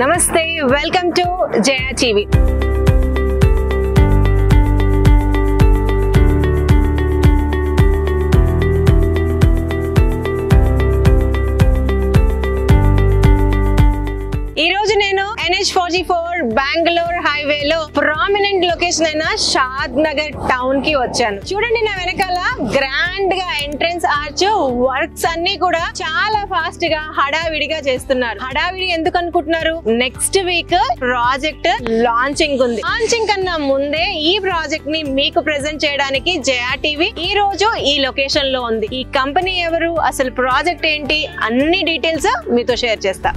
నమస్తే, welcome to Jaya TV. ఈ రోజు నేను NH44 బెంగళూరు హైవేలో ప్రామినెంట్ లొకేషన్ అయిన షాద్ నగర్ టౌన్ కి వచ్చాను. చూడండి, నా వెనకాల గ్రాండ్ గా ఎంట్రన్స్ ఆర్చ్ వర్క్స్ అన్ని కూడా చాలా ఫాస్ట్ గా హడావిడిగా చేస్తున్నారు. హడావిడి ఎందుకు అనుకుంటున్నారు? నెక్స్ట్ వీక్ ప్రాజెక్ట్ లాంచింగ్ ఉంది. లాంచింగ్ కన్నా ముందే ఈ ప్రాజెక్ట్ ని మీకు ప్రెజెంట్ చేయడానికి జయ టీవీ ఈ రోజు ఈ లొకేషన్ లో ఉంది. ఈ కంపెనీ ఎవరు, అసలు ప్రాజెక్ట్ ఏంటి, అన్ని డీటెయిల్స్ మీతో షేర్ చేస్తా.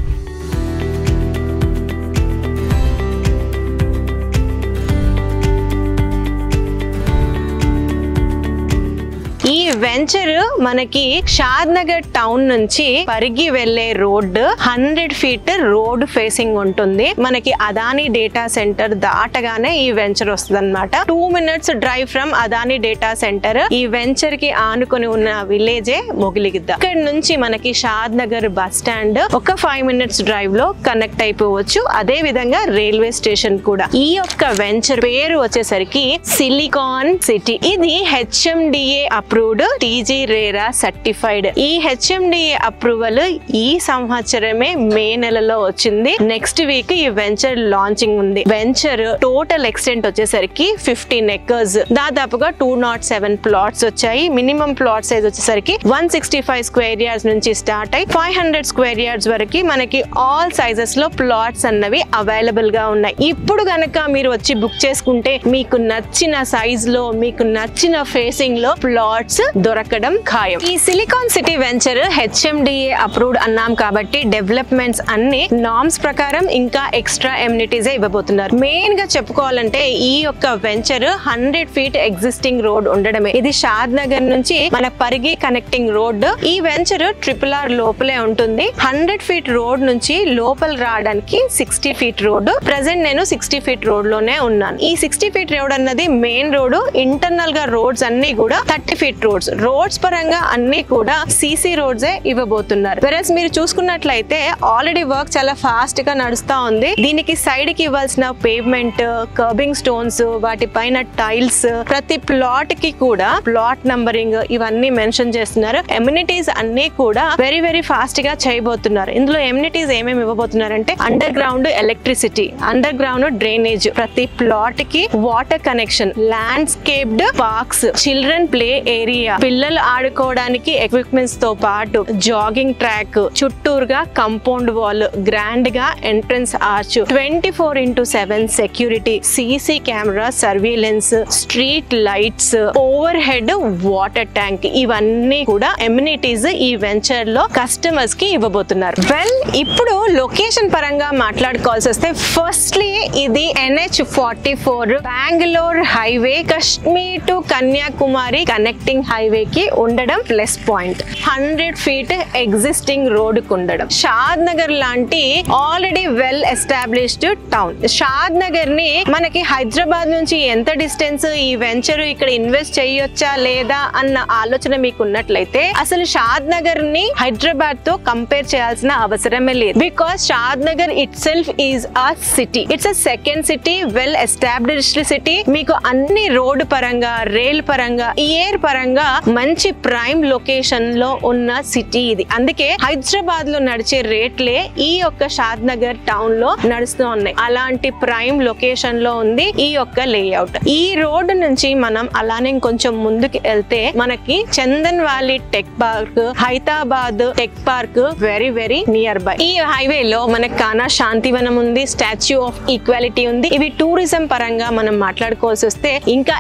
ఈ వెంచర్ మనకి షాద్ నగర్ టౌన్ నుంచి పరిగి వెళ్లే రోడ్ 100 ఫీట్ రోడ్ ఫేసింగ్ ఉంటుంది. మనకి అదానీ డేటా సెంటర్ దాటగానే ఈ వెంచర్ వస్తుంది అనమాట. 2 minutes drive from Adani data centre. ఈ వెంచర్ కి ఆనుకొని ఉన్న విలేజే మొగిలిగిద్ద. ఇక్కడ నుంచి మనకి షాద్ నగర్ బస్ స్టాండ్ ఒక 5 minutes డ్రైవ్ లో కనెక్ట్ అయిపోవచ్చు. అదే విధంగా రైల్వే స్టేషన్ కూడా. ఈ యొక్క వెంచర్ పేరు వచ్చేసరికి సిలికాన్ సిటీ. ఇది HMDA approved, TG RERA certified. ఈ HMDA అప్రూవల్ ఈ సంవత్సరమే మే నెలలో వచ్చింది. నెక్స్ట్ వీక్ ఈ వెంచర్ లాంచింగ్ ఉంది. వెంచర్ టోటల్ ఎక్స్టెంట్ వచ్చేసరికి 15 acres, దాదాపుగా 207 ప్లాట్స్ వచ్చాయి. మినిమం ప్లాట్ సైజ్ వచ్చేసరికి 165 square yards నుంచి స్టార్ట్ అయి 500 square yards వరకు మనకి ఆల్ సైజెస్ లో ప్లాట్స్ అన్నవి అవైలబుల్ గా ఉన్నాయి. ఇప్పుడు గనక మీరు వచ్చి బుక్ చేసుకుంటే మీకు నచ్చిన సైజ్ లో, మీకు నచ్చిన ఫేసింగ్ లో ప్లాట్స్ దొరకడం ఖాయం. ఈ silicon city venture HMDA approved అన్నాం కాబట్టి డెవలప్మెంట్స్ అన్ని నార్మ్స్ ప్రకారం ఇంకా ఎక్స్ట్రా ఎమ్యూనిటీస్ ఇవ్వబోతున్నారు. మెయిన్ గా చెప్పుకోవాలంటే ఈ యొక్క వెంచర్ 100 feet ఎగ్జిస్టింగ్ రోడ్ ఉండడమే. ఇది షాద్ నగర్ నుంచి మన పరిగి కనెక్టింగ్ రోడ్. ఈ వెంచర్ RRR లోపలే ఉంటుంది. 100 feet రోడ్ నుంచి లోపల రావడానికి 60 feet రోడ్. ప్రెసెంట్ నేను 60 feet రోడ్ లోనే ఉన్నాను. ఈ 60 feet రోడ్ అన్నది మెయిన్ రోడ్. ఇంటర్నల్ గా రోడ్స్ అన్ని కూడా 30 feet రోడ్స్. రోడ్స్ పరంగా అన్ని కూడా CC రోడ్స్ ఇవ్వబోతున్నారు. వెరస్ మీరు చూసుకున్నట్లయితే ఆల్రెడీ వర్క్ చాలా ఫాస్ట్ గా నడుస్తా ఉంది. దీనికి సైడ్ కి ఇవ్వాల్సిన పేవ్మెంట్, కర్బింగ్ స్టోన్స్, వాటి పైన టైల్స్, ప్రతి ప్లాట్ కి కూడా ప్లాట్ నంబరింగ్ ఇవన్నీ మెన్షన్ చేస్తున్నారు. ఎమ్యూనిటీస్ అన్ని కూడా వెరీ వెరీ ఫాస్ట్ గా చేయబోతున్నారు. ఇందులో ఎమ్యూనిటీస్ ఏమేమి ఇవ్వబోతున్నారంటే underground electricity, underground drainage, ప్రతి ప్లాట్ కి water connection, landscaped parks, children play area, పిల్లలు ఆడుకోవడానికి ఎక్విప్మెంట్స్ తో పాటు జాగింగ్ ట్రాక్, చుట్టూరుగా కంపౌండ్ వాల్, గ్రాండ్ గా entrance arch, 24/7 security, CC camera surveillance, street lights, overhead water tank, ఇవన్నీ కూడా ఎమ్యూనిటీస్ ఈ వెంచర్ లో కస్టమర్స్ కి ఇవ్వబోతున్నారు. వెల్, ఇప్పుడు లొకేషన్ పరంగా మాట్లాడుకోవాల్సి వస్తే ఫస్ట్లీ ఇది NH44 Bengaluru highway Kashmir to Kanyakumari connecting highway కి ఉండడం plus point. 100 feet existing road కు ఉండడం. షాద్ నగర్ లాంటి ఆల్రెడీ వెల్ ఎస్టాబ్లిష్డ్ టౌన్. షాద్ నగర్ ని మనకి హైదరాబాద్ నుంచి ఎంత డిస్టెన్స్, ఈ వెంచర్ ఇక్కడ ఇన్వెస్ట్ చేయొచ్చా లేదా అన్న ఆలోచన మీకు ఉన్నట్లయితే అసలు షాద్ నగర్ ని హైదరాబాద్ తో కంపేర్ చేయాల్సిన అవసరమే లేదు. Because Shad Nagar it self is a city. It's a second city, well established city. మీకు అన్ని రోడ్ పరంగా, రైల్ పరంగా, ఎయిర్ పరంగా మంచి ప్రైమ్ లొకేషన్ లో ఉన్న సిటీ ఇది. అందుకే హైదరాబాద్ లో నడిచే రేట్లే ఈ యొక్క షాద్ నగర్ టౌన్ లో నడుస్తూ ఉన్నాయి. అలాంటి ప్రైమ్ లొకేషన్ లో ఉంది ఈ యొక్క లేఅవుట్. ఈ రోడ్ నుంచి మనం అలానే కొంచెం ముందుకు వెళ్తే మనకి Chandan valley tech park, Hyderabad tech park very very near by. ఈ హైవే లో మనకి కానా శాంతివనం ఉంది, స్టాచ్యూ ఆఫ్ ఈక్వాలిటీ ఉంది. ఇవి టూరిజం పరంగా మనం మాట్లాడుకోవాల్సి వస్తే ఇంకా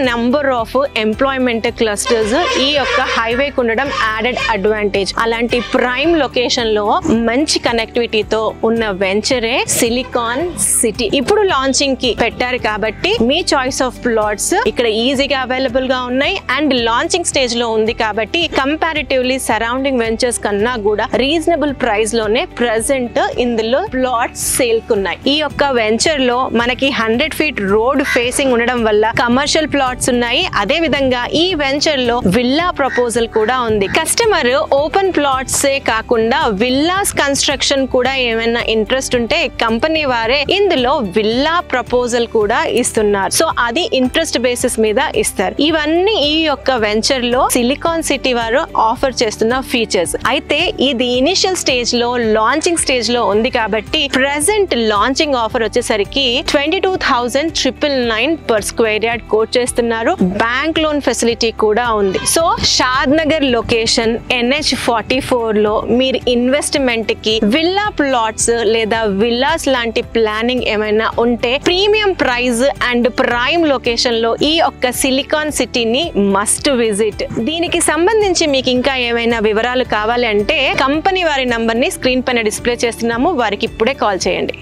నెంబర్ ఆఫ్ ఎంప్లాయ్మెంట్ క్లస్టర్స్ ఈ యొక్క హైవే కు ఉండడం యాడెడ్ అడ్వాంటేజ్. అలాంటి ప్రైమ్ లొకేషన్ లో మంచి కనెక్టివిటీతో ఉన్న వెంచరే సిలికాన్ సిటీ. ఇప్పుడు లాంచింగ్ కి పెట్టారు కాబట్టి మీ చాయిస్ ఆఫ్ ప్లాట్స్ ఇక్కడ ఈజీగా అవైలబుల్ గా ఉన్నాయి. అండ్ లాంచింగ్ స్టేజ్ లో ఉంది కాబట్టి కంపారిటివ్లీ సరౌండింగ్ వెంచర్స్ కన్నా కూడా రీజనబుల్ ప్రైస్ లోనే ప్రెసెంట్ ఇందులో ప్లాట్స్ సేల్ కున్నాయి. ఈ యొక్క వెంచర్ లో మనకి 100 feet రోడ్ ఫేసింగ్ ఉండడం వల్ల కమర్షియల్ ప్లాట్స్ ఉన్నాయి. అదే విధంగా ఈ వెంచర్ వెంచర్ లో విల్లా ప్రపోజల్ కూడా ఉంది. కస్టమర్ ఓపెన్ ప్లాట్స్ కాకుండా విల్లాస్ కన్స్ట్రక్షన్ కూడా ఏమైనా ఇంట్రెస్ట్ ఉంటే కంపెనీ వారే ఇందులో విల్లా ప్రపోజల్ కూడా ఇస్తున్నారు. సో అది ఇంట్రెస్ట్ బేసిస్ మీద ఇస్తారు. ఇవన్నీ ఈ యొక్క వెంచర్ లో సిలికాన్ సిటీ వారు ఆఫర్ చేస్తున్న ఫీచర్స్. అయితే ఇది ఇనిషియల్ స్టేజ్ లో లాంచింగ్ స్టేజ్ లో ఉంది కాబట్టి ప్రెసెంట్ లాంచింగ్ ఆఫర్ వచ్చేసరికి 22,999 పర్ స్క్వేర్ యార్డ్ కోట్ చేస్తున్నారు. బ్యాంక్ లోన్ ఫెసిలిటీ కూడా ఉంది. సో షాద్ నగర్ లొకేషన్ NH44 లో మీరు ఇన్వెస్ట్మెంట్ కి విల్లా ప్లాట్స్ లేదా విల్లాస్ లాంటి ప్లానింగ్ ఏమైనా ఉంటే premium price and prime location లో ఈ ఒక్క సిలికాన్ సిటీని మస్ట్ విజిట్. దీనికి సంబంధించి మీకు ఇంకా ఏమైనా వివరాలు కావాలి అంటే కంపెనీ వారి నంబర్ ని స్క్రీన్ పైన డిస్ప్లే చేస్తున్నాము, వారికి ఇప్పుడే కాల్ చేయండి.